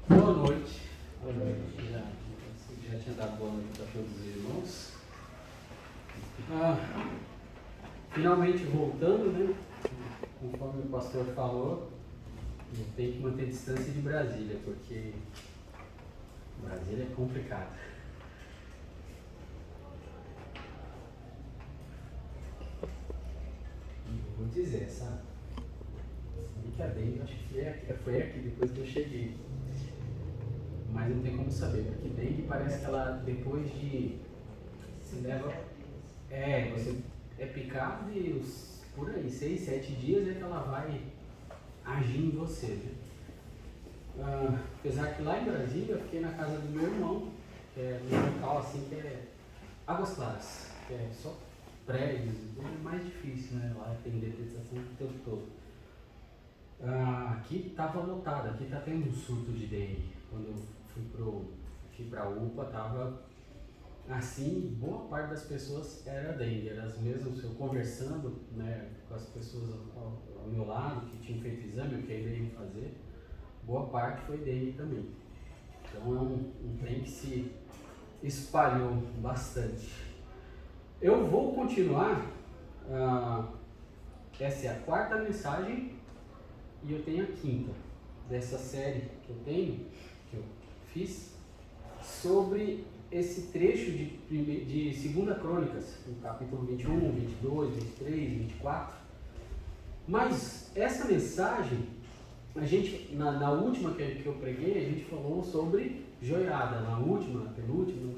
Boa noite. Boa noite. Já tinha dado boa noite para todos os irmãos. Finalmente voltando, né? Conforme o pastor falou, eu tenho que manter distância de Brasília, porque Brasília é complicado. Vou dizer, sabe? Que a dengue, acho que foi aqui depois que eu cheguei. Mas não tem como saber, porque dengue parece que ela, depois de. Se leva. Você é picado e por aí, 6, 7 dias é que ela vai agir em você, né? Apesar que lá em Brasília eu fiquei na casa do meu irmão, que é um local assim que é Águas Claras, que é só prédios, é mais difícil, né? Lá tem detectação o tempo todo. Aqui estava lotado, aqui está tendo um surto de dengue. Quando eu fui para a UPA, estava assim, boa parte das pessoas era dengue, era as mesmas, eu conversando, né, com as pessoas ao meu lado, que tinham feito exame, ou que ainda iam fazer, boa parte foi dengue também. Então é um trem que se espalhou bastante. Eu vou continuar, essa é a quarta mensagem e eu tenho a quinta dessa série que eu fiz, sobre esse trecho de 2 Crônicas, no capítulo 21, 22, 23, 24. Mas essa mensagem, a gente, na última que eu preguei, a gente falou sobre Joiada. Na última, na penúltima,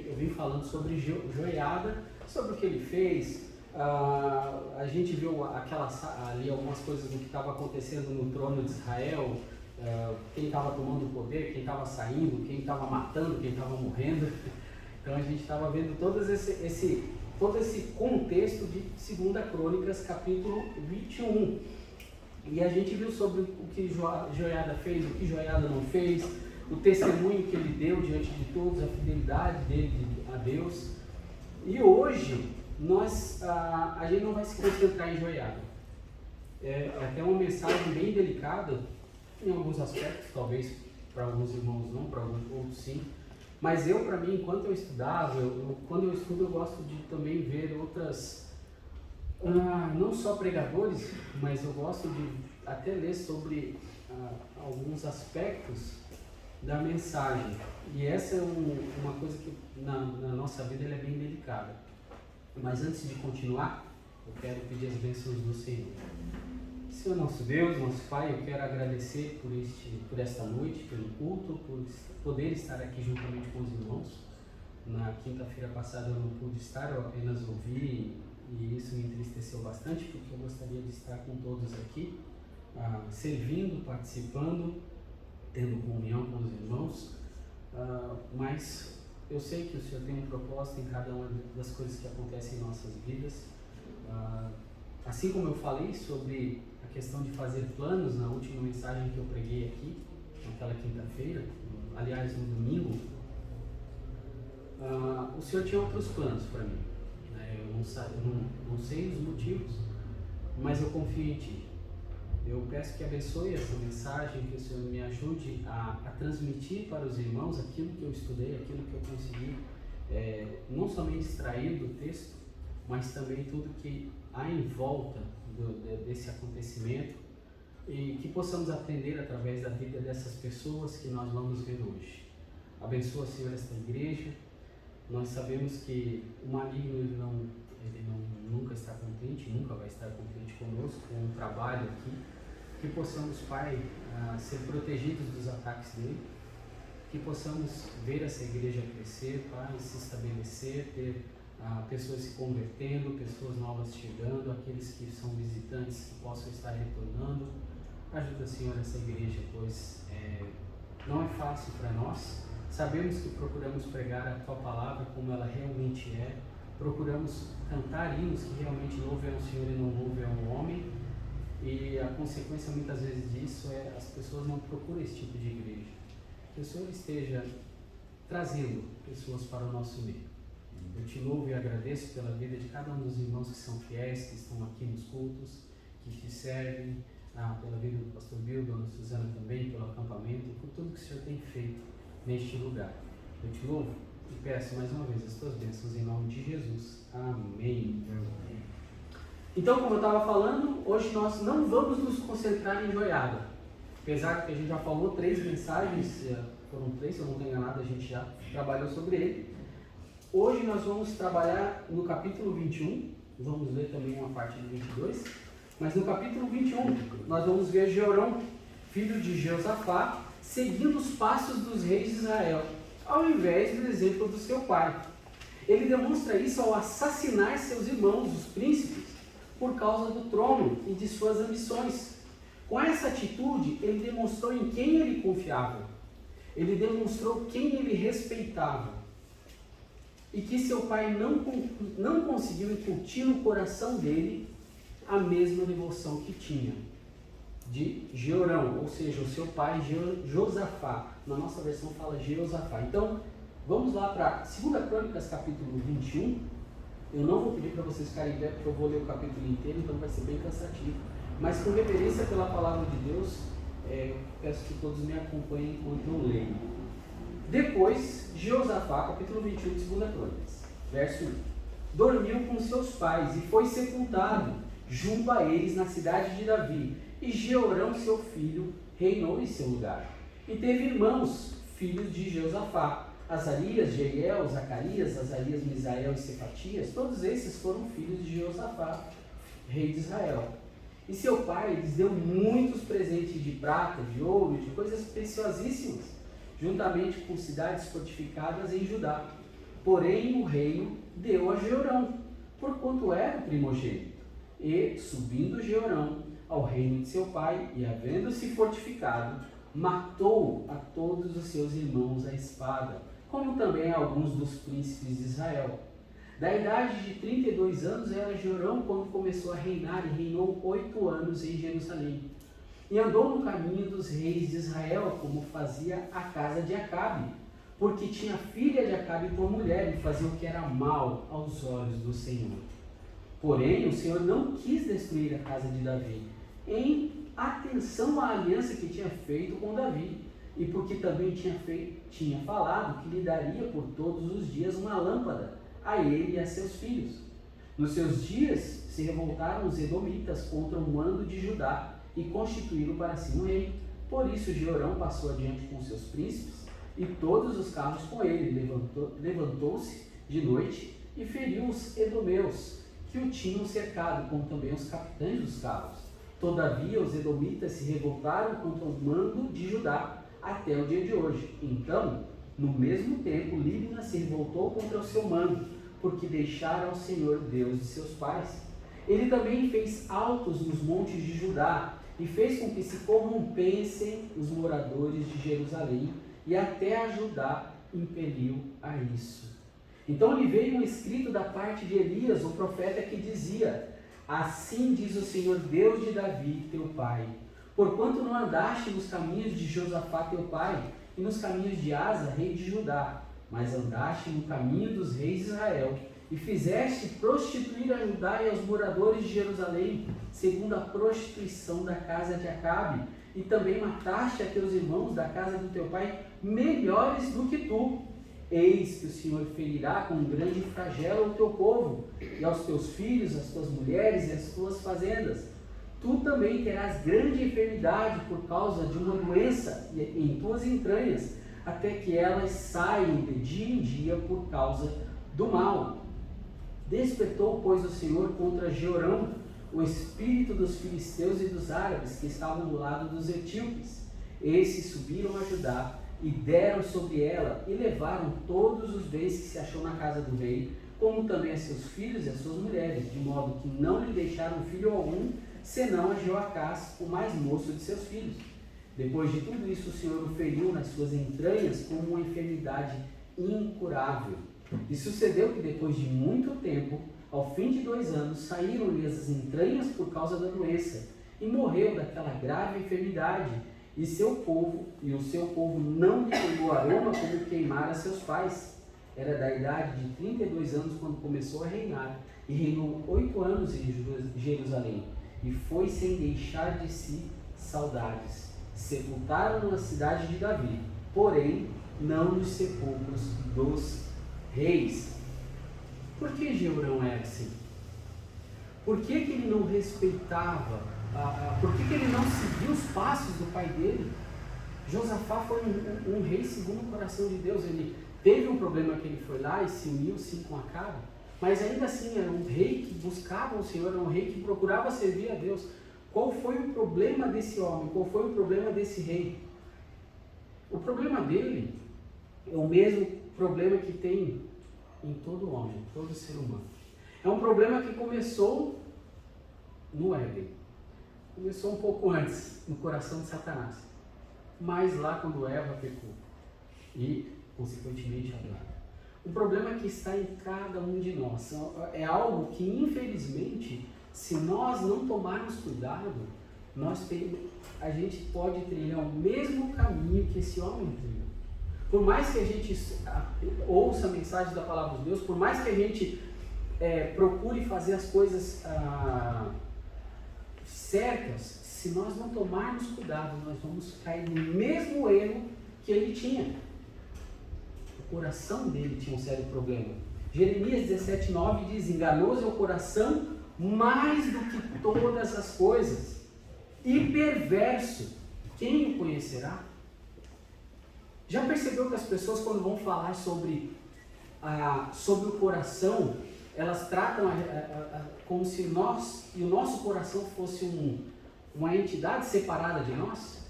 eu vim falando sobre Joiada, sobre o que ele fez. A gente viu ali algumas coisas do que estava acontecendo no trono de Israel, quem estava tomando o poder, quem estava saindo, quem estava matando, quem estava morrendo. Então a gente estava vendo todo esse contexto de 2 Crônicas, capítulo 21. E a gente viu sobre o que Joiada fez, o que Joiada não fez, o testemunho que ele deu diante de todos, a fidelidade dele a Deus. E hoje a gente não vai se concentrar em Joiada. É até uma mensagem bem delicada, em alguns aspectos, talvez para alguns irmãos não, para alguns outros sim. Mas para mim, enquanto eu estudava, quando eu estudo, eu gosto de também ver outras, não só pregadores, mas eu gosto de até ler sobre alguns aspectos da mensagem. E essa é uma coisa que na nossa vida ela é bem delicada. Mas antes de continuar, eu quero pedir as bênçãos do Senhor. Senhor nosso Deus, nosso Pai, eu quero agradecer por esta noite, pelo culto, por poder estar aqui juntamente com os irmãos. Na quinta-feira passada eu não pude estar, eu apenas ouvi e isso me entristeceu bastante, porque eu gostaria de estar com todos aqui, servindo, participando, tendo comunhão com os irmãos, mas eu sei que o Senhor tem um propósito em cada uma das coisas que acontecem em nossas vidas. Assim como eu falei sobre a questão de fazer planos na última mensagem que eu preguei aqui, naquela quinta-feira, aliás no domingo, o Senhor tinha outros planos para mim, né? Eu não sei os motivos, mas eu confio em Ti. Eu peço que abençoe essa mensagem, que o Senhor me ajude a transmitir para os irmãos aquilo que eu estudei, aquilo que eu consegui, não somente extrair do texto, mas também tudo que há em volta desse acontecimento, e que possamos aprender através da vida dessas pessoas que nós vamos ver hoje. Abençoa, Senhor, esta igreja. Nós sabemos que o maligno ele nunca está contente, nunca vai estar contente conosco, com o trabalho aqui. Que possamos, Pai, ser protegidos dos ataques dele, que possamos ver essa igreja crescer, Pai, se estabelecer, ter pessoas se convertendo, pessoas novas chegando, aqueles que são visitantes que possam estar retornando. Ajuda, Senhor, essa igreja, pois não é fácil para nós. Sabemos que procuramos pregar a Tua palavra como ela realmente é, procuramos cantar hinos que realmente louvem ao Senhor e não louvem ao homem, e a consequência muitas vezes disso é as pessoas não procuram esse tipo de igreja. Que o Senhor esteja trazendo pessoas para o nosso meio. Eu te louvo e agradeço pela vida de cada um dos irmãos que são fiéis, que estão aqui nos cultos, que te servem, pela vida do pastor Bill, dona Suzana também, pelo acampamento, por tudo que o Senhor tem feito neste lugar. Eu te louvo e peço mais uma vez as tuas bênçãos em nome de Jesus. Amém. Então, como eu estava falando, hoje nós não vamos nos concentrar em Joiada. Apesar que a gente já falou 3 mensagens, foram 3, se eu não estou enganado, a gente já trabalhou sobre ele. Hoje nós vamos trabalhar no capítulo 21, vamos ler também uma parte do 22, mas no capítulo 21 nós vamos ver Jeorão, filho de Jeosafá, seguindo os passos dos reis de Israel, ao invés do exemplo do seu pai. Ele demonstra isso ao assassinar seus irmãos, os príncipes, por causa do trono e de suas ambições. Com essa atitude, ele demonstrou em quem ele confiava. Ele demonstrou quem ele respeitava. E que seu pai não conseguiu incutir no coração dele a mesma devoção que tinha de Jeorão, ou seja, o seu pai Josafá. Na nossa versão fala Jeosafá. Então, vamos lá para 2 Crônicas, capítulo 21. Eu não vou pedir para vocês ficarem em pé, porque eu vou ler o capítulo inteiro, então vai ser bem cansativo. Mas com reverência pela palavra de Deus, peço que todos me acompanhem enquanto eu leio. Depois, Jeosafá, capítulo 21 de 2 Crônicas, verso 1. Dormiu com seus pais e foi sepultado junto a eles na cidade de Davi. E Jeorão, seu filho, reinou em seu lugar. E teve irmãos, filhos de Jeosafá, Azarias, Jeiel, Zacarias, Azarias, Misael e Cefatias. Todos esses foram filhos de Jeosafá, rei de Israel. E seu pai lhes deu muitos presentes de prata, de ouro, de coisas preciosíssimas, juntamente com cidades fortificadas em Judá. Porém o reino deu a Jeorão, porquanto era o primogênito. E, subindo Jeorão ao reino de seu pai, e havendo-se fortificado, matou a todos os seus irmãos à espada, como também a alguns dos príncipes de Israel. Da idade de 32 anos era Jeorão quando começou a reinar, e reinou 8 anos em Jerusalém. E andou no caminho dos reis de Israel, como fazia a casa de Acabe, porque tinha filha de Acabe por mulher, e fazia o que era mal aos olhos do Senhor. Porém, o Senhor não quis destruir a casa de Davi, em atenção à aliança que tinha feito com Davi, e porque também tinha falado que lhe daria por todos os dias uma lâmpada, a ele e a seus filhos. Nos seus dias se revoltaram os edomitas contra o mando de Judá, e constituíram para si um rei. Por isso Jeorão passou adiante com seus príncipes, e todos os carros com ele. Levantou-se de noite, e feriu os edomeus, que o tinham cercado, como também os capitães dos carros. Todavia os edomitas se revoltaram contra o mando de Judá, até o dia de hoje. Então, no mesmo tempo, Líbna se revoltou contra o seu mando, porque deixaram ao Senhor Deus de seus pais. Ele também fez altos nos montes de Judá, e fez com que se corrompessem os moradores de Jerusalém, e até a Judá impeliu a isso. Então lhe veio um escrito da parte de Elias, o profeta, que dizia: assim diz o Senhor Deus de Davi, teu pai, porquanto não andaste nos caminhos de Josafá teu pai, e nos caminhos de Asa, rei de Judá, mas andaste no caminho dos reis de Israel, e fizeste prostituir a Judá e aos moradores de Jerusalém, segundo a prostituição da casa de Acabe, e também mataste a teus irmãos da casa do teu pai, melhores do que tu. Eis que o Senhor ferirá com grande flagelo o teu povo, e aos teus filhos, as tuas mulheres e as tuas fazendas. Tu também terás grande enfermidade por causa de uma doença em tuas entranhas, até que elas saiam de dia em dia por causa do mal. Despertou, pois, o Senhor contra Jeorão o espírito dos filisteus e dos árabes que estavam do lado dos etíopes. Esses subiram a Judá e deram sobre ela, e levaram todos os bens que se achou na casa do rei, como também a seus filhos e a suas mulheres, de modo que não lhe deixaram filho algum, senão a Joacás, o mais moço de seus filhos. Depois de tudo isso, o Senhor o feriu nas suas entranhas com uma enfermidade incurável. E sucedeu que depois de muito tempo, ao fim de 2 anos, saíram-lhe as entranhas por causa da doença, e morreu daquela grave enfermidade, e o seu povo não lhe queimou aroma como queimara seus pais. Era da idade de 32 anos quando começou a reinar, e reinou 8 anos em Jerusalém. e foi sem deixar de si saudades. Sepultaram na cidade de Davi, porém não nos sepulcros dos reis. Por que Jeorão era assim? Por que ele não respeitava? Por que ele não seguiu os passos do pai dele? Josafá foi um rei segundo o coração de Deus. Ele teve um problema que ele foi lá e se uniu sim com Acabe, mas ainda assim era um rei que buscava o Senhor, era um rei que procurava servir a Deus. Qual foi o problema desse homem? Qual foi o problema desse rei? O problema dele é o mesmo problema que tem em todo homem, todo ser humano. É um problema que começou no Éden. Começou um pouco antes, no coração de Satanás. Mas lá quando Eva pecou e, consequentemente, Adão. O problema que está em cada um de nós. É algo que, infelizmente, se nós não tomarmos cuidado, a gente pode trilhar o mesmo caminho que esse homem trilhou. Por mais que a gente ouça a mensagem da palavra de Deus, por mais que a gente procure fazer as coisas certas, se nós não tomarmos cuidado, nós vamos cair no mesmo erro que ele tinha. O coração dele tinha um sério problema. Jeremias 17:9 diz: enganoso é o coração mais do que todas as coisas, e perverso, quem o conhecerá? Já percebeu que as pessoas, quando vão falar sobre o coração, elas tratam como se o nosso coração fosse uma entidade separada de nós?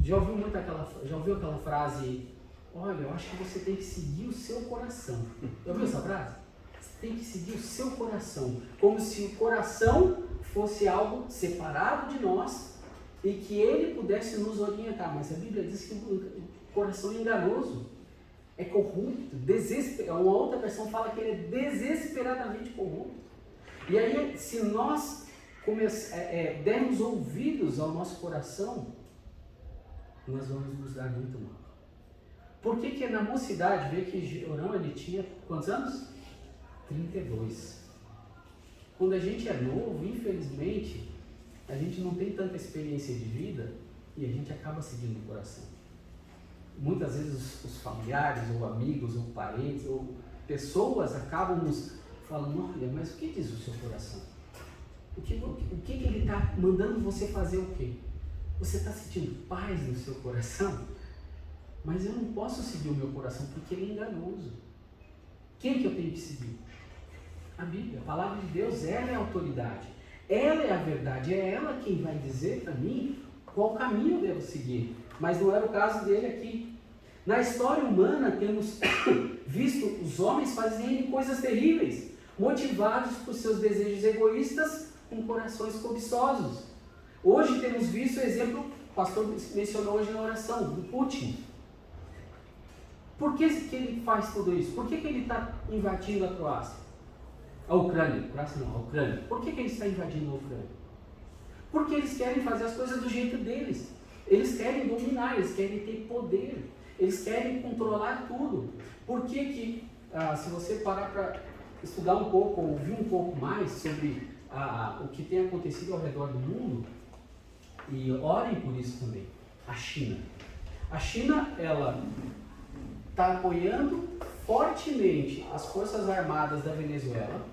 Já ouviu aquela frase: olha, eu acho que você tem que seguir o seu coração. Já ouviu essa frase? Você tem que seguir o seu coração, como se o coração fosse algo separado de nós e que ele pudesse nos orientar. Mas a Bíblia diz que o coração é enganoso, é corrupto, uma outra versão fala que ele é desesperadamente corrupto. E aí, se nós dermos ouvidos ao nosso coração, nós vamos nos dar muito mal. Por que na mocidade, vê que Jeorão, ele tinha quantos anos? 32. Quando a gente é novo, infelizmente, a gente não tem tanta experiência de vida e a gente acaba seguindo o coração. Muitas vezes os familiares, ou amigos, ou parentes, ou pessoas acabam nos falando: olha, mas o que diz o seu coração? O que ele está mandando você fazer o quê? Você está sentindo paz no seu coração? Mas eu não posso seguir o meu coração porque ele é enganoso. Quem que eu tenho que seguir? A Bíblia, a palavra de Deus. Ela é a autoridade, ela é a verdade, é ela quem vai dizer para mim qual caminho eu devo seguir. Mas não era o caso dele aqui. Na história humana temos visto os homens fazerem coisas terríveis, motivados por seus desejos egoístas com corações cobiçosos. Hoje temos visto o exemplo, o pastor mencionou hoje na oração, do Putin. Por que ele faz tudo isso? Por que ele está invadindo a Croácia? A Ucrânia. A Ucrânia. Por que ele está invadindo a Ucrânia? Porque eles querem fazer as coisas do jeito deles. Eles querem dominar, eles querem ter poder. Eles querem controlar tudo. Por que se você parar para estudar um pouco, ouvir um pouco mais sobre o que tem acontecido ao redor do mundo, e orem por isso também. A China. A China, ela está apoiando fortemente as forças armadas da Venezuela.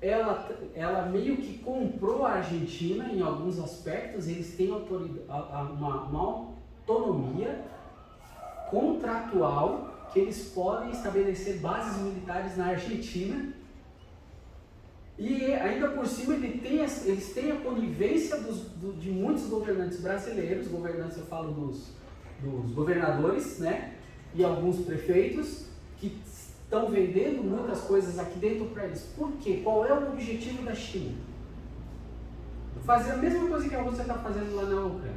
Ela meio que comprou a Argentina em alguns aspectos. Eles têm uma autonomia contratual que eles podem estabelecer bases militares na Argentina. E ainda por cima eles têm a conivência de muitos governantes brasileiros. Governantes, eu falo dos governadores, né? E alguns prefeitos que estão vendendo muitas coisas aqui dentro para eles. Por quê? Qual é o objetivo da China? Fazer a mesma coisa que a Rússia está fazendo lá na Ucrânia.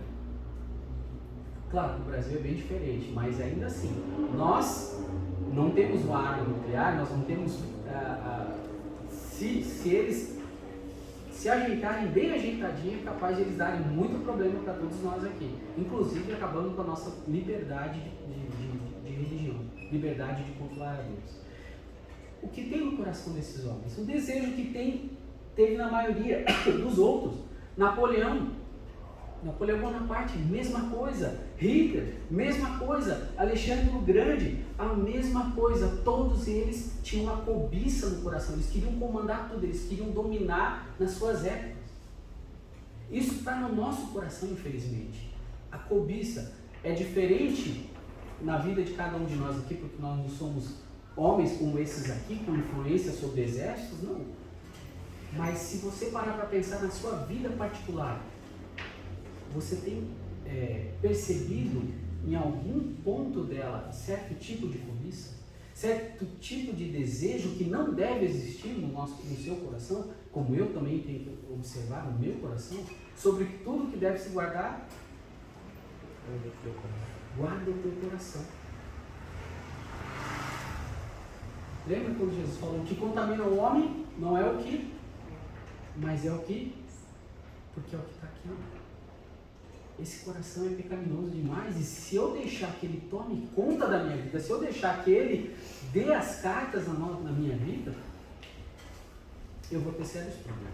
Claro que o Brasil é bem diferente, mas ainda assim, nós não temos uma arma nuclear, nós não temos... Se eles se ajeitarem bem ajeitadinho, é capaz de eles darem muito problema para todos nós aqui. Inclusive acabando com a nossa liberdade de religião, liberdade de controlar a Deus. O que tem no coração desses homens? O desejo que tem teve na maioria dos outros. Napoleão Bonaparte, mesma coisa. Hitler, mesma coisa. Alexandre o Grande, a mesma coisa. Todos eles tinham uma cobiça no coração. Eles queriam comandar tudo, eles queriam dominar nas suas épocas. Isso está no nosso coração, infelizmente. A cobiça é diferente na vida de cada um de nós aqui, porque nós não somos homens como esses aqui, com influência sobre exércitos, não. Mas se você parar para pensar na sua vida particular, você tem percebido em algum ponto dela certo tipo de cobiça, certo tipo de desejo que não deve existir no seu coração, como eu também tenho que observar no meu coração, sobre tudo que deve se guardar? Guarda o teu coração. Lembra quando Jesus falou: o que contamina o homem não é o que, mas é o que, porque é o que está aqui. Esse coração é pecaminoso demais, e se eu deixar que ele tome conta da minha vida, se eu deixar que ele dê as cartas na minha vida, eu vou ter sérios problemas.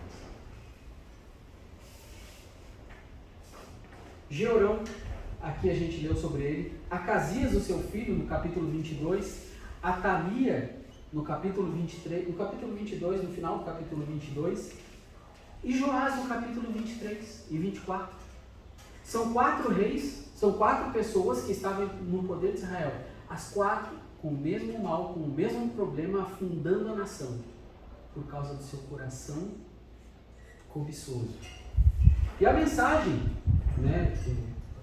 Jeorão, aqui a gente leu sobre ele. Acasias, o seu filho, no capítulo 22. Atalia, no capítulo 23, no capítulo 22, no final do capítulo 22. E Joás, no capítulo 23 e 24. São 4 reis, são 4 pessoas que estavam no poder de Israel. As 4 com o mesmo mal, com o mesmo problema, afundando a nação, por causa do seu coração cobiçoso. E a mensagem, né,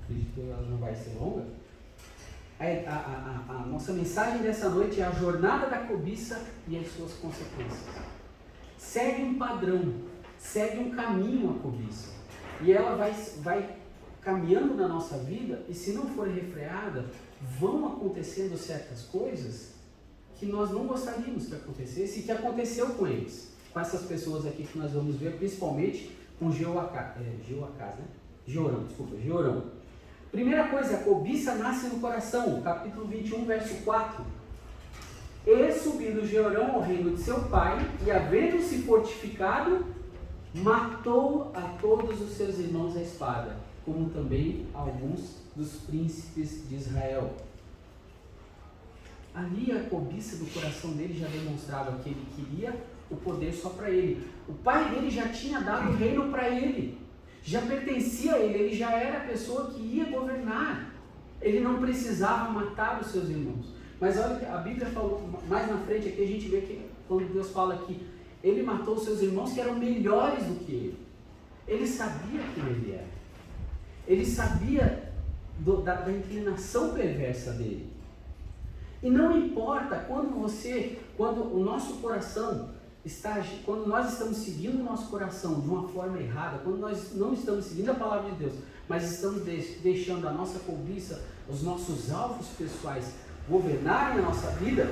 acredito que ela não vai ser longa, a nossa mensagem dessa noite é a jornada da cobiça e as suas consequências. Segue um padrão, segue um caminho a cobiça. E ela vai caminhando na nossa vida, e se não for refreada, vão acontecendo certas coisas que nós não gostaríamos que acontecesse, e que aconteceu com eles, com essas pessoas aqui que nós vamos ver, principalmente com Jeorão. Primeira coisa, a cobiça nasce no coração, capítulo 21, verso 4. E subindo Jeorão ao reino de seu pai, e havendo-se fortificado, matou a todos os seus irmãos à espada, como também alguns dos príncipes de Israel. Ali a cobiça do coração dele já demonstrava que ele queria o poder só para ele. O pai dele já tinha dado o reino para ele, já pertencia a ele, ele já era a pessoa que ia governar. Ele não precisava matar os seus irmãos. Mas olha que a Bíblia falou mais na frente aqui, a gente vê que quando Deus fala que ele matou os seus irmãos que eram melhores do que ele. Ele sabia quem ele era. Ele sabia da inclinação perversa dele. E não importa quando o nosso coração quando nós estamos seguindo o nosso coração de uma forma errada, quando nós não estamos seguindo a palavra de Deus, mas estamos deixando a nossa cobiça, os nossos alvos pessoais governarem a nossa vida,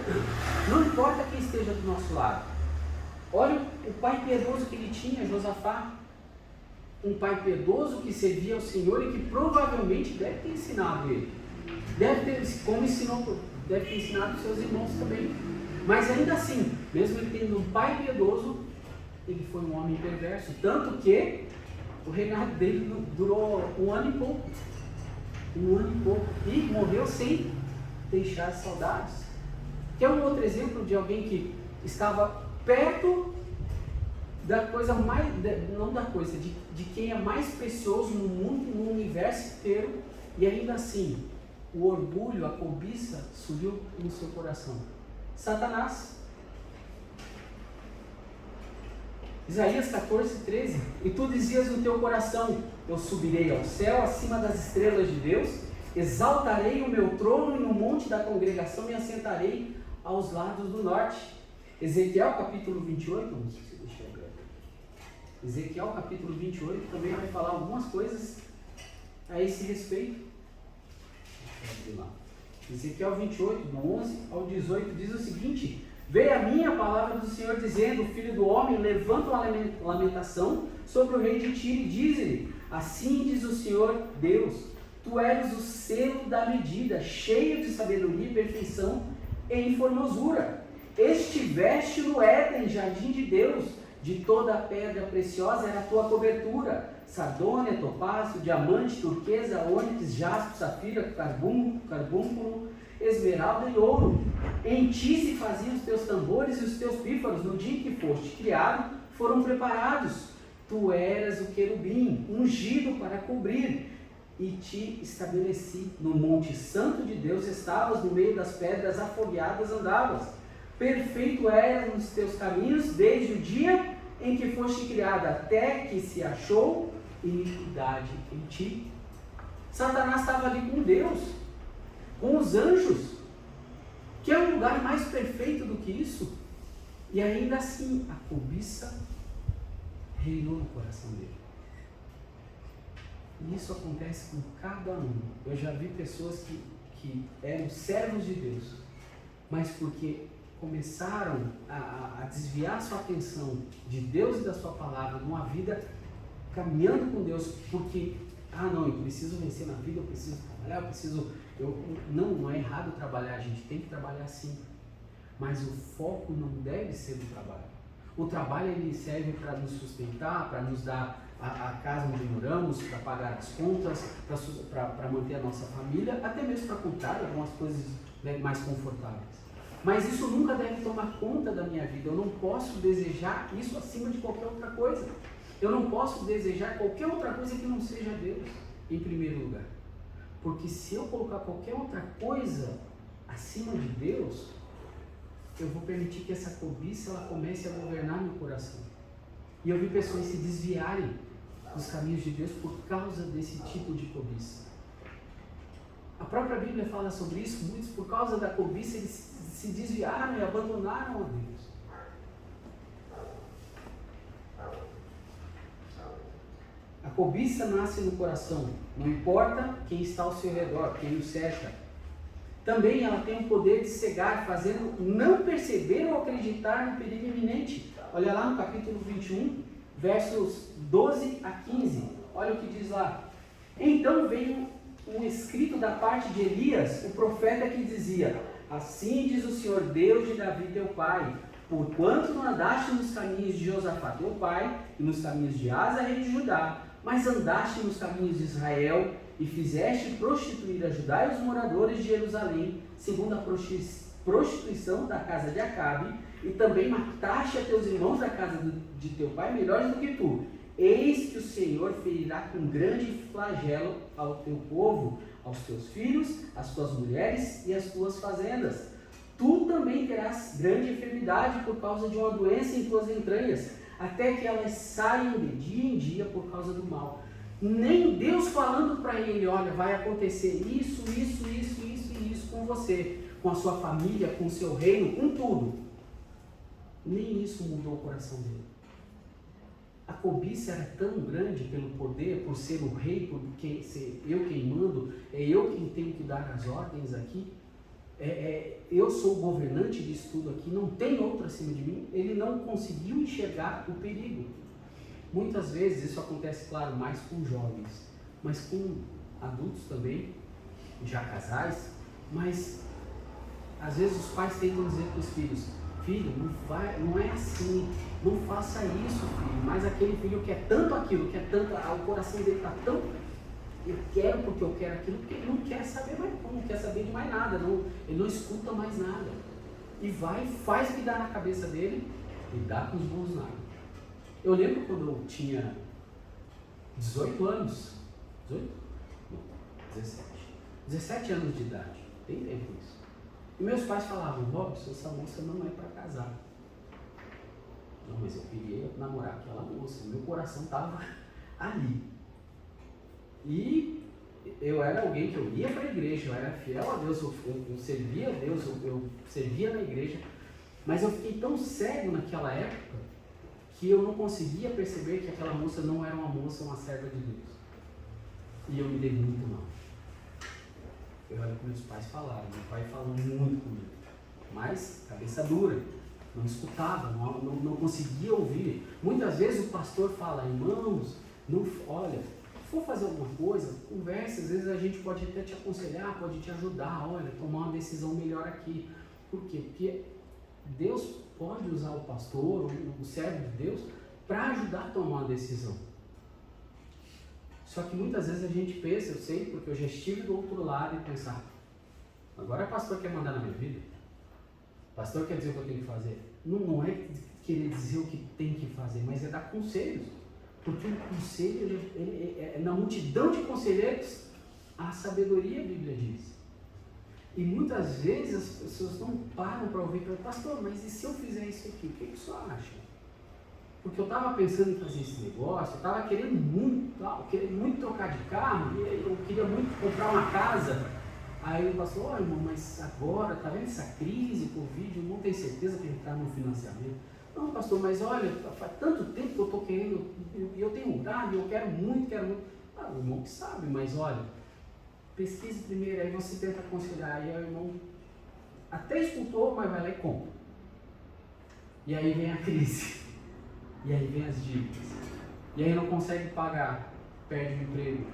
não importa quem esteja do nosso lado. Olha o pai piedoso que ele tinha, Josafá. Um pai piedoso que servia ao Senhor e que provavelmente deve ter ensinado ele. Deve ter ensinado os seus irmãos também. Mas ainda assim, mesmo ele tendo um pai piedoso, ele foi um homem perverso. Tanto que o reinado dele durou 1 ano e pouco. 1 ano e pouco. E morreu sem deixar saudades. Que é um outro exemplo de alguém que estava perto da coisa mais, não da coisa, de quem é mais precioso no mundo, no universo inteiro, e ainda assim, o orgulho, a cobiça subiu no seu coração. Satanás. Isaías 14:13. E tu dizias no teu coração: eu subirei ao céu acima das estrelas de Deus, exaltarei o meu trono e no monte da congregação me assentarei aos lados do norte. Ezequiel capítulo 28, não sei se deixa eu ver. Ezequiel capítulo 28 também vai falar algumas coisas a esse respeito. Ezequiel 28, do 11 ao 18, diz o seguinte: veio a mim a palavra do Senhor dizendo: filho do homem, levanta uma lamentação sobre o rei de Tiro e diz-lhe: assim diz o Senhor Deus, tu eres o selo da medida, cheio de sabedoria e perfeição em formosura. Estiveste no Éden, jardim de Deus, De toda a pedra preciosa era a tua cobertura: sardônia, topázio, diamante, turquesa, ônix, jaspe, safira, carbúnculo, esmeralda e ouro. Em ti se faziam os teus tambores e os teus pífaros. No dia em que foste criado, foram preparados. Tu eras o querubim, ungido para cobrir, e te estabeleci. No monte santo de Deus estavas, no meio das pedras afogueadas andavas. Perfeito eras nos teus caminhos, desde o dia em que foste criado, até que se achou iniquidade em ti. Satanás estava ali com Deus, com os anjos, que é um lugar mais perfeito do que isso. E ainda assim, a cobiça reinou no coração dele. E isso acontece com cada um. Eu já vi pessoas que eram servos de Deus, mas porque começaram a desviar sua atenção de Deus e da sua palavra, numa vida caminhando com Deus, porque, não, eu preciso vencer na vida, eu preciso trabalhar, não é errado trabalhar, a gente tem que trabalhar sim, mas o foco não deve ser no trabalho. O trabalho ele serve para nos sustentar, para nos dar a casa onde moramos, para pagar as contas, para manter a nossa família, até mesmo para comprar algumas coisas, né, mais confortáveis. Mas isso nunca deve tomar conta da minha vida. Eu não posso desejar isso acima de qualquer outra coisa. Eu não posso desejar qualquer outra coisa que não seja Deus, em primeiro lugar. Porque se eu colocar qualquer outra coisa acima de Deus, eu vou permitir que essa cobiça ela comece a governar meu coração. E eu vi pessoas se desviarem dos caminhos de Deus por causa desse tipo de cobiça. A própria Bíblia fala sobre isso. Muitos, por causa da cobiça, eles se desviaram e abandonaram a Deus. A cobiça nasce no coração, não importa quem está ao seu redor, quem o cerca. Também ela tem o poder de cegar, fazendo não perceber ou acreditar no perigo iminente. Olha lá no capítulo 21, versos 12 a 15. Olha o que diz lá. Então veio um escrito da parte de Elias, o profeta, que dizia: assim diz o Senhor Deus de Davi teu pai, porquanto não andaste nos caminhos de Josafá teu pai, e nos caminhos de Asa, rei de Judá, mas andaste nos caminhos de Israel, e fizeste prostituir a Judá e os moradores de Jerusalém, segundo a prostituição da casa de Acabe, e também mataste a teus irmãos da casa de teu pai, melhores do que tu. Eis que o Senhor ferirá com grande flagelo ao teu povo, aos teus filhos, às tuas mulheres e às tuas fazendas. Tu também terás grande enfermidade por causa de uma doença em tuas entranhas, até que elas saiam de dia em dia por causa do mal. Nem Deus falando para ele: olha, vai acontecer isso com você, com a sua família, com o seu reino, com tudo. Nem isso mudou o coração dele. A cobiça era tão grande pelo poder, por ser o rei, por ser eu quem mando, é eu quem tenho que dar as ordens aqui, eu sou o governante disso tudo aqui, não tem outro acima de mim. Ele não conseguiu enxergar o perigo. Muitas vezes isso acontece, claro, mais com jovens, mas com adultos também, já casais, mas às vezes os pais tentam dizer para os filhos: filho, não é assim, não faça isso, filho. Mas aquele filho quer tanto aquilo, quer tanto, o coração dele está tão, eu quero porque eu quero aquilo, porque ele não quer saber mais, não quer saber de mais nada, ele não escuta mais nada. E faz o que dá na cabeça dele e dá com os bons nada. Eu lembro quando eu tinha 18 anos, 18? Não, 17 anos de idade, tem tempo isso. E meus pais falavam: Robson, essa moça não é para casar. Não, mas eu queria namorar aquela moça, meu coração estava ali. E eu era alguém que eu ia para a igreja, eu era fiel a Deus, eu servia a Deus, eu servia na igreja, mas eu fiquei tão cego naquela época que eu não conseguia perceber que aquela moça não era uma moça, uma serva de Deus. E eu me dei muito mal. Eu olho que meus pais falaram, meu pai falou muito comigo, mas cabeça dura, não escutava, não conseguia ouvir. Muitas vezes o pastor fala: irmãos, olha, se for fazer alguma coisa, conversa, às vezes a gente pode até te aconselhar, pode te ajudar, olha, tomar uma decisão melhor aqui. Por quê? Porque Deus pode usar o pastor, o servo de Deus, para ajudar a tomar uma decisão. Só que muitas vezes a gente pensa, eu sei, porque eu já estive do outro lado e pensar, agora o pastor quer mandar na minha vida? O pastor quer dizer o que eu tenho que fazer? Não é querer dizer o que tem que fazer, mas é dar conselhos. Porque o conselho, na multidão de conselheiros, a sabedoria, a Bíblia diz. E muitas vezes as pessoas não param para ouvir, pastor, mas e se eu fizer isso aqui, o que o senhor acha? Porque eu estava pensando em fazer esse negócio, eu estava querendo muito trocar de carro, e eu queria muito comprar uma casa. Aí o pastor, olha irmão, mas agora, tá vendo essa crise, Covid, não tem certeza que ele está no financiamento. Não, pastor, mas olha, faz tanto tempo que eu estou querendo, eu tenho orado, eu quero muito. Ah, o irmão que sabe, mas olha, pesquise primeiro, aí você tenta aconselhar, aí o irmão até escutou, mas vai lá e compra. E aí vem a crise, e aí vem as dívidas, e aí não consegue pagar, perde o emprego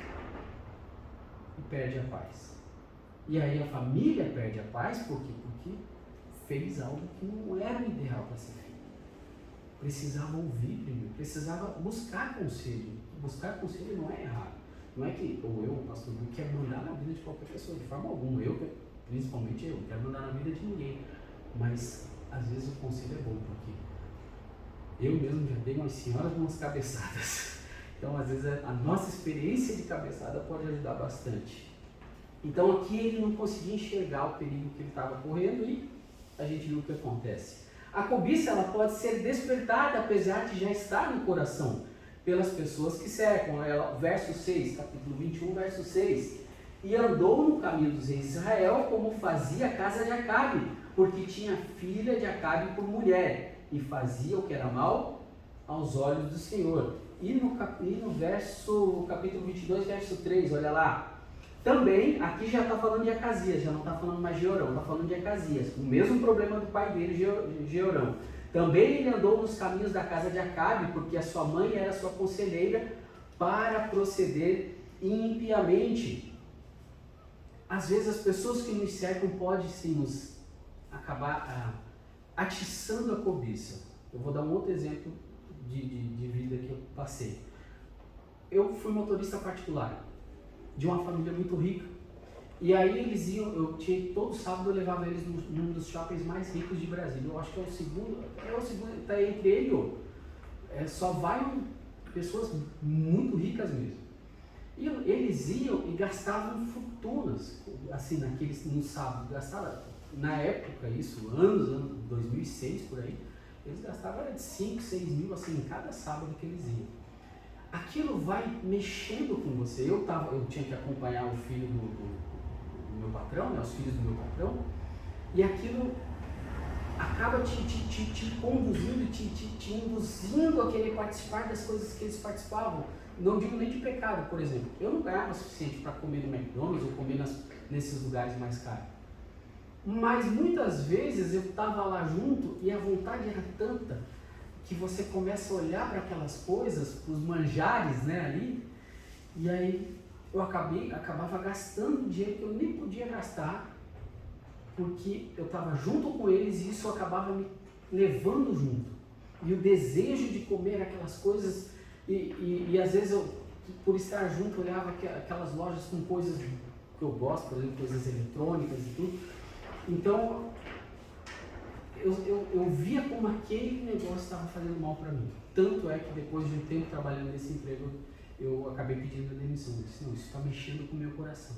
e perde a paz. E aí a família perde a paz, por quê? Porque fez algo que não era o ideal para ser feito. Precisava ouvir primeiro, precisava buscar conselho. Buscar conselho não é errado. Não é que o pastor Bruno, quer mandar na vida de qualquer pessoa, de forma alguma. Principalmente eu, não quero mandar na vida de ninguém. Mas, às vezes, o conselho é bom, porque eu mesmo já dei umas senhoras umas cabeçadas. Então, às vezes, a nossa experiência de cabeçada pode ajudar bastante. Então, aqui ele não conseguia enxergar o perigo que ele estava correndo e a gente viu o que acontece. A cobiça, ela pode ser despertada, apesar de já estar no coração, pelas pessoas que cercam ela. Verso 6, capítulo 21, verso 6. E andou no caminho dos reis de Israel, como fazia a casa de Acabe, porque tinha filha de Acabe por mulher, e fazia o que era mal aos olhos do Senhor. E no capítulo 22, verso 3, olha lá. Também, aqui já está falando de Acasias, já não está falando mais de Jeorão, está falando de Acasias. O mesmo problema do pai dele, Jeorão. Também ele andou nos caminhos da casa de Acabe, porque a sua mãe era sua conselheira, para proceder impiamente. Às vezes as pessoas que nos cercam podem sim nos acabar atiçando a cobiça. Eu vou dar um outro exemplo de vida que eu passei. Eu fui motorista particular de uma família muito rica, e aí eles iam, todo sábado eu levava eles num dos shoppings mais ricos de Brasília. Eu acho que é o segundo, está entre ele e eu. Só vai pessoas muito ricas mesmo. E eles iam e gastavam fortunas, assim, no sábado, gastavam, na época isso, anos 2006 por aí, eles gastavam de 5, 6 mil, assim, em cada sábado que eles iam. Aquilo vai mexendo com você. Eu tinha que acompanhar o filho do meu patrão, né, os filhos do meu patrão, e aquilo acaba te conduzindo, te induzindo a querer participar das coisas que eles participavam. Não digo nem de pecado, por exemplo. Eu não ganhava o suficiente para comer no McDonald's ou comer nesses lugares mais caros. Mas muitas vezes eu estava lá junto e a vontade era tanta que você começa a olhar para aquelas coisas, para os manjares, né, ali, e aí eu acabava gastando dinheiro que eu nem podia gastar, porque eu estava junto com eles e isso acabava me levando junto. E o desejo de comer aquelas coisas, e às vezes eu, por estar junto, olhava aquelas lojas com coisas que eu gosto, por exemplo, coisas eletrônicas e tudo. Então, eu via como aquele negócio estava fazendo mal para mim. Tanto é que depois de um tempo trabalhando nesse emprego, eu acabei pedindo a demissão. Eu disse, não, isso está mexendo com o meu coração.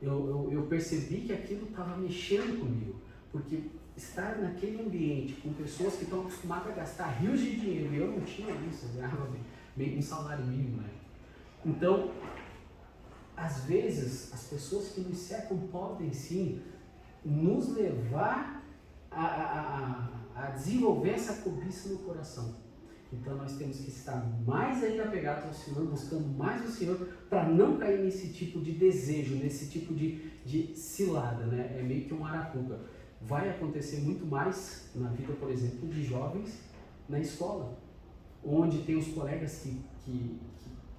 Eu percebi que aquilo estava mexendo comigo, porque estar naquele ambiente com pessoas que estão acostumadas a gastar rios de dinheiro, e eu não tinha isso, eu ganhava bem um salário mínimo, né? Então, às vezes, as pessoas que nos cercam podem sim nos levar a desenvolver essa cobiça no coração. Então nós temos que estar mais ainda apegados ao Senhor, buscando mais o Senhor, para não cair nesse tipo de desejo, nesse tipo de cilada, né? É meio que um arapuca. Vai acontecer muito mais na vida, por exemplo, de jovens na escola, onde tem os colegas que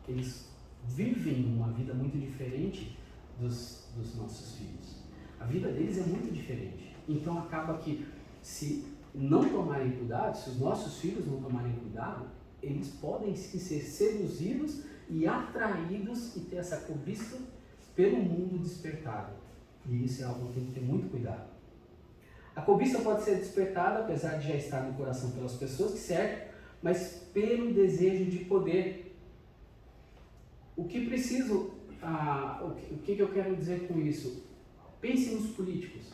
eles vivem uma vida muito diferente dos nossos filhos. A vida deles é muito diferente. Então acaba que, se não tomarem cuidado, se os nossos filhos não tomarem cuidado, eles podem sim ser seduzidos e atraídos e ter essa cobiça pelo mundo despertado. E isso é algo que tem que ter muito cuidado. A cobiça pode ser despertada, apesar de já estar no coração pelas pessoas que cercam, mas pelo desejo de poder. O que eu quero dizer com isso? Pense nos políticos.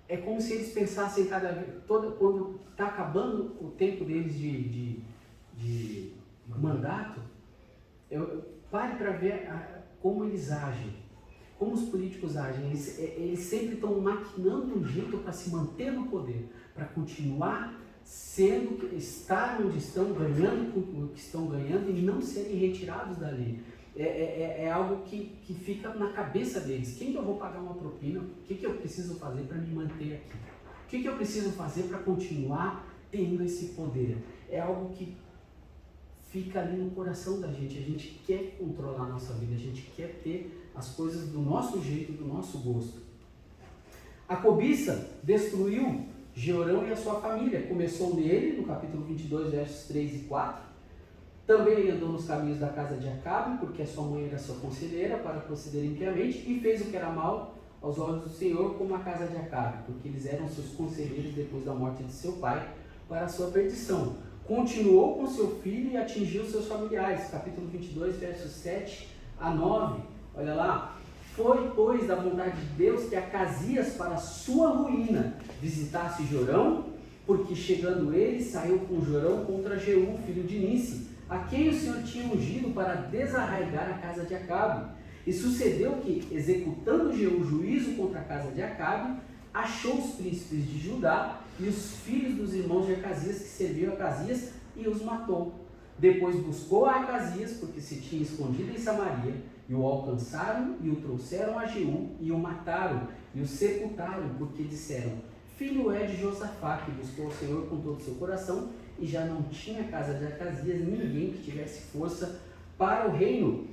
É como se eles pensassem quando está acabando o tempo deles de mandato, pare para ver como eles agem, como os políticos agem. Eles sempre estão maquinando um jeito para se manter no poder, para continuar estar onde estão, ganhando o que estão ganhando e não serem retirados dali. É algo que fica na cabeça deles. Quem que eu vou pagar uma propina? O que eu preciso fazer para me manter aqui? O que eu preciso fazer para continuar tendo esse poder? É algo que fica ali no coração da gente. A gente quer controlar a nossa vida, a gente quer ter as coisas do nosso jeito, do nosso gosto. A cobiça destruiu Jeorão e a sua família. Começou nele, no capítulo 22, versos 3 e 4. Também ele andou nos caminhos da casa de Acabe, porque a sua mãe era sua conselheira, para proceder impiamente, e fez o que era mal aos olhos do Senhor, como a casa de Acabe, porque eles eram seus conselheiros depois da morte de seu pai, para a sua perdição. Continuou com seu filho e atingiu seus familiares. Capítulo 22, versos 7 a 9. Olha lá. Foi, pois, da vontade de Deus que Acasias, para sua ruína, visitasse Jorão, porque chegando ele, saiu com Jorão contra Jeú, filho de Nice, a quem o Senhor tinha ungido para desarraigar a casa de Acabe. E sucedeu que, executando Jeú juízo contra a casa de Acabe, achou os príncipes de Judá e os filhos dos irmãos de Acasias, que serviam a Acasias, e os matou. Depois buscou a Acasias, porque se tinha escondido em Samaria, e o alcançaram, e o trouxeram a Jeú, e o mataram, e o sepultaram, porque disseram: filho é de Josafá, que buscou o Senhor com todo o seu coração, e já não tinha a casa de Acasias ninguém que tivesse força para o reino.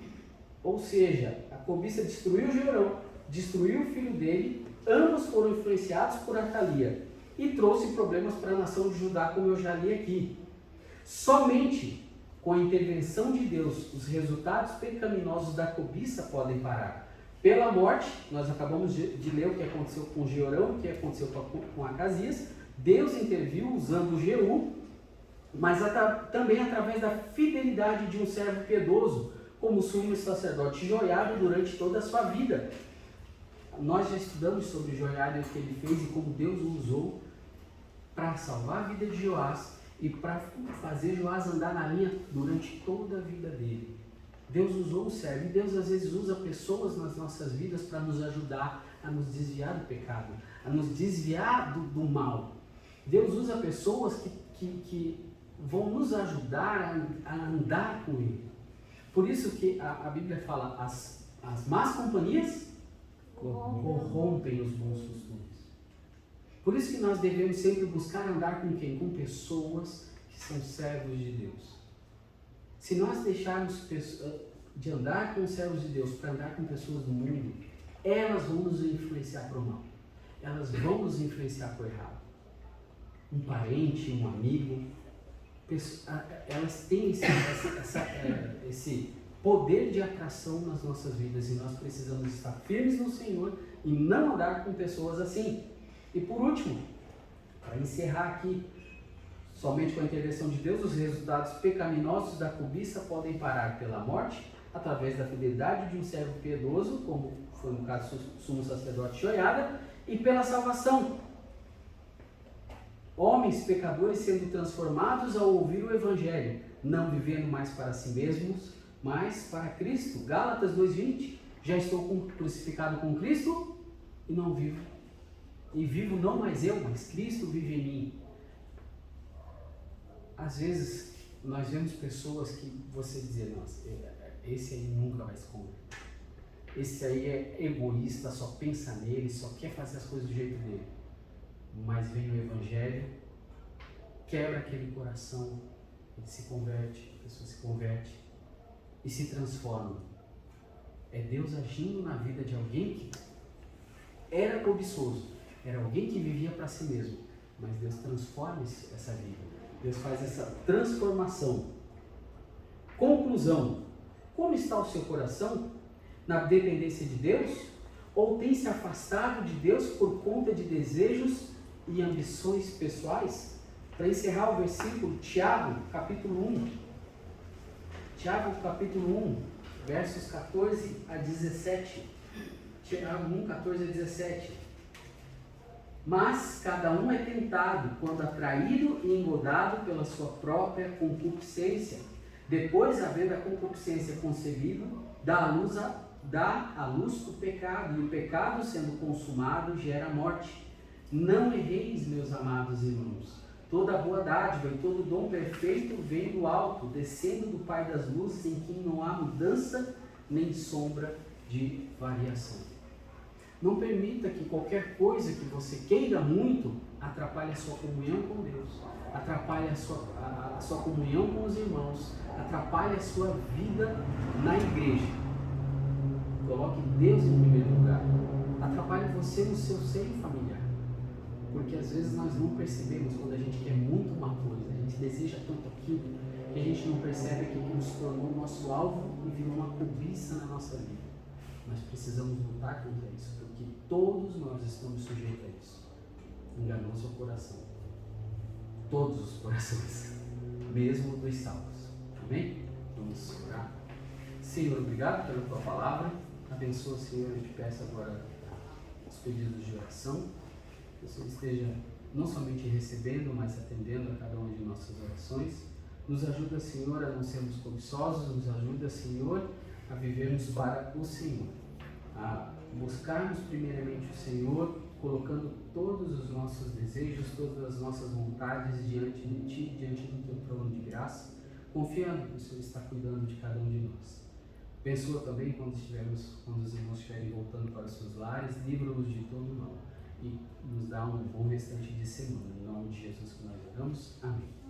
Ou seja, a cobiça destruiu Jeorão, destruiu o filho dele, ambos foram influenciados por Atalia, e trouxe problemas para a nação de Judá, como eu já li aqui. Somente com a intervenção de Deus, os resultados pecaminosos da cobiça podem parar. Pela morte, nós acabamos de ler o que aconteceu com Jeorão, o que aconteceu com Acasias. Deus interviu usando Jeú, mas também através da fidelidade de um servo piedoso, como o sumo sacerdote Joiada, durante toda a sua vida. Nós já estudamos sobre Joiada e o que ele fez e como Deus o usou para salvar a vida de Joás e para fazer Joás andar na linha durante toda a vida dele. Deus usou o servo, e Deus às vezes usa pessoas nas nossas vidas para nos ajudar a nos desviar do pecado, a nos desviar do mal. Deus usa pessoas que vão nos ajudar a andar com Ele. Por isso que a Bíblia fala, as más companhias corrompem os bons costumes. Por isso que nós devemos sempre buscar andar com quem? Com pessoas que são servos de Deus. Se nós deixarmos de andar com servos de Deus para andar com pessoas do mundo, elas vão nos influenciar para o mal. Elas vão nos influenciar para o errado. Um parente, um amigo, elas têm esse poder de atração nas nossas vidas e nós precisamos estar firmes no Senhor e não andar com pessoas assim. E por último, para encerrar aqui, somente com a intervenção de Deus, os resultados pecaminosos da cobiça podem parar pela morte, através da fidelidade de um servo piedoso, como foi no caso do sumo sacerdote Joiada, e pela salvação. Homens pecadores sendo transformados ao ouvir o Evangelho, não vivendo mais para si mesmos, mas para Cristo. Gálatas 2:20, já estou crucificado com Cristo e não vivo. E vivo não mais eu, mas Cristo vive em mim. Às vezes nós vemos pessoas que você diz: nossa, esse aí nunca vai se converter. Esse aí é egoísta, só pensa nele, só quer fazer as coisas do jeito dele. Mas vem o Evangelho, quebra aquele coração, ele se converte, a pessoa se converte e se transforma. É Deus agindo na vida de alguém que era cobiçoso, era alguém que vivia para si mesmo, mas Deus transforma essa vida. Deus faz essa transformação. Conclusão. Como está o seu coração? Na dependência de Deus? Ou tem se afastado de Deus por conta de desejos e ambições pessoais? Para encerrar o versículo, Tiago, capítulo 1. Tiago, capítulo 1, versos 14 a 17. Tiago 1, 14 a 17. Mas cada um é tentado quando atraído e engodado pela sua própria concupiscência. Depois, havendo a concupiscência concebido, dá à luz o pecado, e o pecado, sendo consumado, gera a morte. Não erreis, meus amados irmãos. Toda boa dádiva e todo dom perfeito vem do alto, descendo do Pai das luzes, em quem não há mudança nem sombra de variação. Não permita que qualquer coisa que você queira muito atrapalhe a sua comunhão com Deus, atrapalhe a sua comunhão com os irmãos, atrapalhe a sua vida na igreja. Coloque Deus em primeiro lugar. Atrapalhe você no seu seio familiar. Porque às vezes nós não percebemos quando a gente quer muito uma coisa, a gente deseja tanto aquilo, que a gente não percebe que aquilo se tornou nosso alvo e virou uma cobiça na nossa vida. Nós precisamos lutar contra isso, porque todos nós estamos sujeitos a isso. Enganou-se o coração. Todos os corações, mesmo dos salvos. Amém? Vamos orar. Senhor, obrigado pela tua palavra. Abençoa, Senhor, eu te peço agora os pedidos de oração. Que o Senhor esteja não somente recebendo, mas atendendo a cada uma de nossas orações. Nos ajuda, Senhor, a não sermos cobiçosos. Nos ajuda, Senhor, a vivermos para o Senhor. A buscarmos primeiramente o Senhor, colocando todos os nossos desejos, todas as nossas vontades diante de Ti, diante do Teu trono de graça, confiando que o Senhor está cuidando de cada um de nós. Abençoa também quando os irmãos estiverem voltando para os seus lares, livra-os de todo mal e nos dá um bom restante de semana. Em nome de Jesus que nós oramos. Amém.